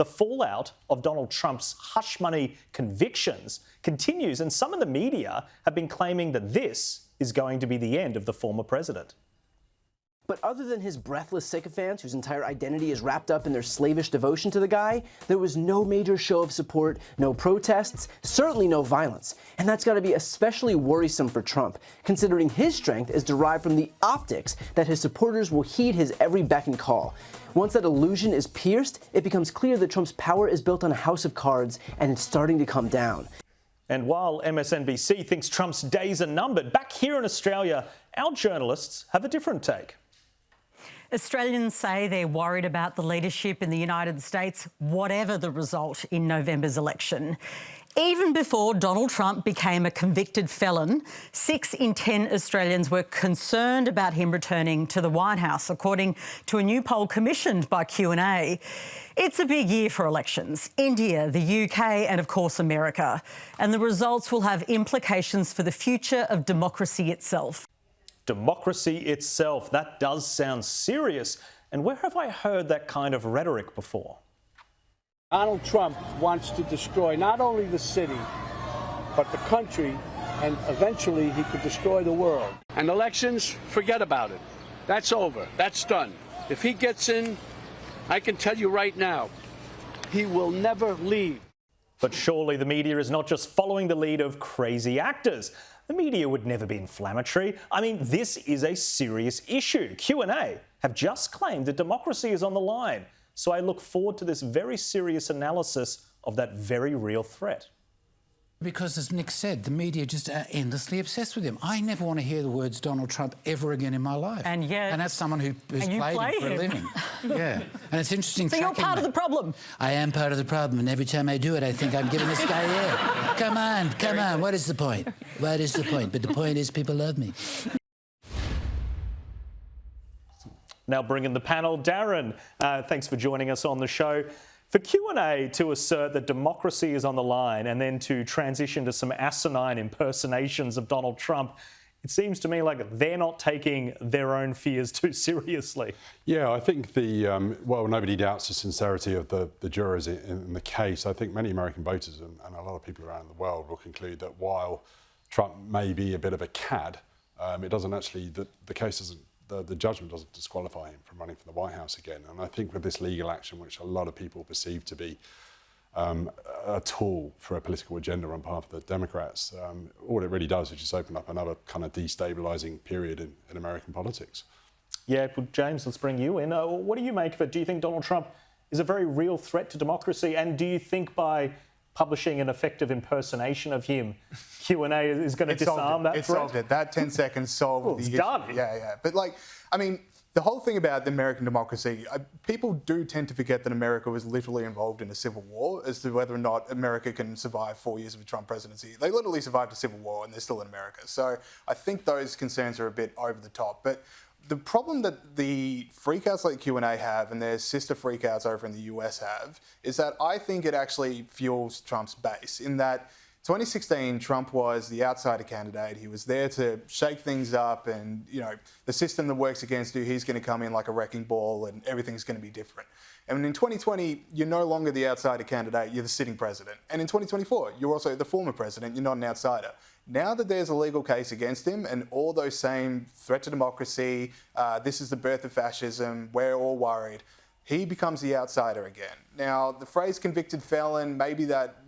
the fallout of Donald Trump's hush money convictions continues, and some in the media have been claiming that this is going to be the end of the former president. But other than his breathless sycophants, whose entire identity is wrapped up in their slavish devotion to the guy, there was no major show of support, no protests, certainly no violence. And that's got to be especially worrisome for Trump, considering his strength is derived from the optics that his supporters will heed his every beck and call. Once that illusion is pierced, it becomes clear that Trump's power is built on a house of cards, and it's starting to come down. And while MSNBC thinks Trump's days are numbered, back here in Australia, our journalists have a different take. Australians say they're worried about the leadership in the United States, whatever the result in November's election. Even before Donald Trump became a convicted felon, 6 in 10 Australians were concerned about him returning to the White House, according to a new poll commissioned by Q&A. It's a big year for elections. India, the UK and, of course, America. And the results will have implications for the future of democracy itself. Democracy itself, that does sound serious. And where have I heard that kind of rhetoric before? Donald Trump wants to destroy not only the city, but the country, and eventually he could destroy the world. And elections, forget about it. That's over. That's done. If he gets in, I can tell you right now, he will never leave. But surely the media is not just following the lead of crazy actors. The media would never be inflammatory. I mean, this is a serious issue. Q&A have just claimed that democracy is on the line. So I look forward to this very serious analysis of that very real threat. Because, as Nick said, the media just are endlessly obsessed with him. I never want to hear the words Donald Trump ever again in my life. And yet... And that's someone who's played him for a living. Yeah. And it's interesting... So you're part of the problem? I am part of the problem, and every time I do it, I think I'm giving this guy air. Come on, what is the point? What is the point? But the point is people love me. Now bringing the panel, Darren, thanks for joining us on the show. For Q&A to assert that democracy is on the line and then to transition to some asinine impersonations of Donald Trump, it seems to me like they're not taking their own fears too seriously. Yeah, I think well, nobody doubts the sincerity of the jurors in the case. I think many American voters and a lot of people around the world will conclude that while Trump may be a bit of a cad, it doesn't actually, the case doesn't, the judgment doesn't disqualify him from running for the White House again. And I think with this legal action, which a lot of people perceive to be a tool for a political agenda on behalf of the Democrats, all it really does is just open up another kind of destabilising period in American politics. Yeah, well, James, let's bring you in. What do you make of it? Do you think Donald Trump is a very real threat to democracy? And do you think by publishing an effective impersonation of him, Q&A is going to disarm that threat? It solved it. That 10 seconds solved the issue. It's done. Yeah. But I mean, the whole thing about the American democracy, people do tend to forget that America was literally involved in a civil war as to whether or not America can survive 4 years of a Trump presidency. They literally survived a civil war and they're still in America. So I think those concerns are a bit over the top. But the problem that the freakouts like Q&A have and their sister freakouts over in the US have is that I think it actually fuels Trump's base in that 2016, Trump was the outsider candidate. He was there to shake things up and, the system that works against you, he's going to come in like a wrecking ball and everything's going to be different. And in 2020, you're no longer the outsider candidate, you're the sitting president. And in 2024, you're also the former president, you're not an outsider. Now that there's a legal case against him and all those same threat to democracy, this is the birth of fascism, we're all worried, he becomes the outsider again. Now, the phrase convicted felon, maybe that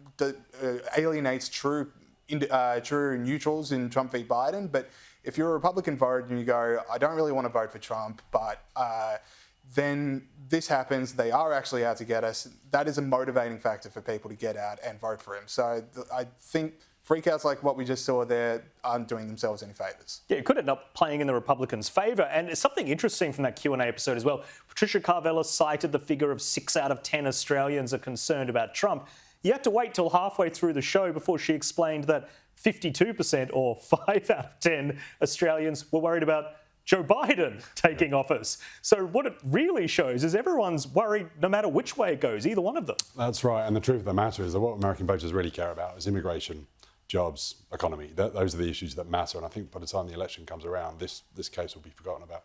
alienates true neutrals in Trump v. Biden, but if you're a Republican voter and you go, I don't really want to vote for Trump, but then this happens, they are actually out to get us, that is a motivating factor for people to get out and vote for him. So I think freakouts like what we just saw there aren't doing themselves any favours. Yeah, it could end up playing in the Republicans' favour. And something interesting from that Q&A episode as well, Patricia Carvella cited the figure of 6 out of 10 Australians are concerned about Trump. You had to wait till halfway through the show before she explained that 52% or 5 out of 10 Australians were worried about Joe Biden taking office. So what it really shows is everyone's worried no matter which way it goes, either one of them. That's right. And the truth of the matter is that what American voters really care about is immigration, jobs, economy. Those are the issues that matter. And I think by the time the election comes around, this case will be forgotten about.